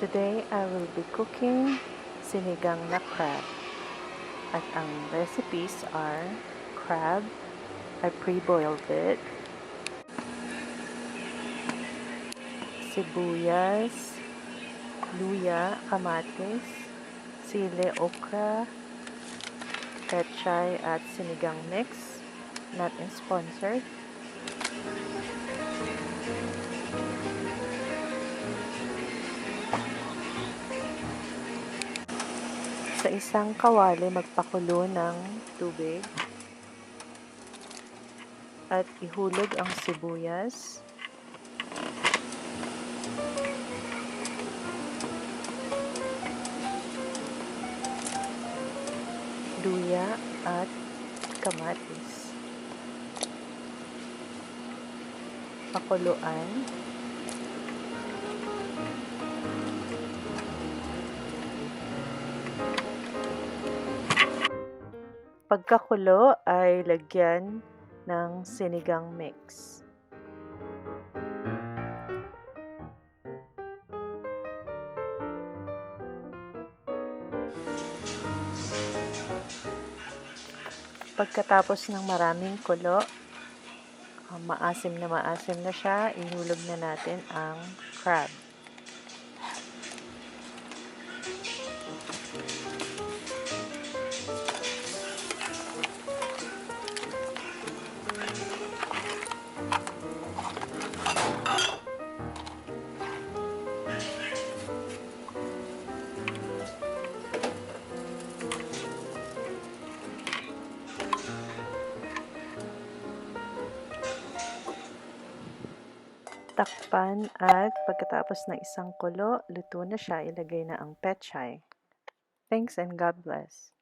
Today, I will be cooking sinigang na crab. At ang recipes are crab, I pre-boiled it, sibuyas, luya, kamatis, sili, okra, pechay at sinigang mix, not sponsored. Sa isang kawali, magpakulo ng tubig at ihulog ang sibuyas, luya at kamatis. Pakuluan. Pagkakulo ay lagyan ng sinigang mix. Pagkatapos ng maraming kulo, maasim na siya, ihulog na natin ang crab. Takpan at pagkatapos ng isang kulo, luto na siya, ilagay na ang pechay. Thanks and God bless.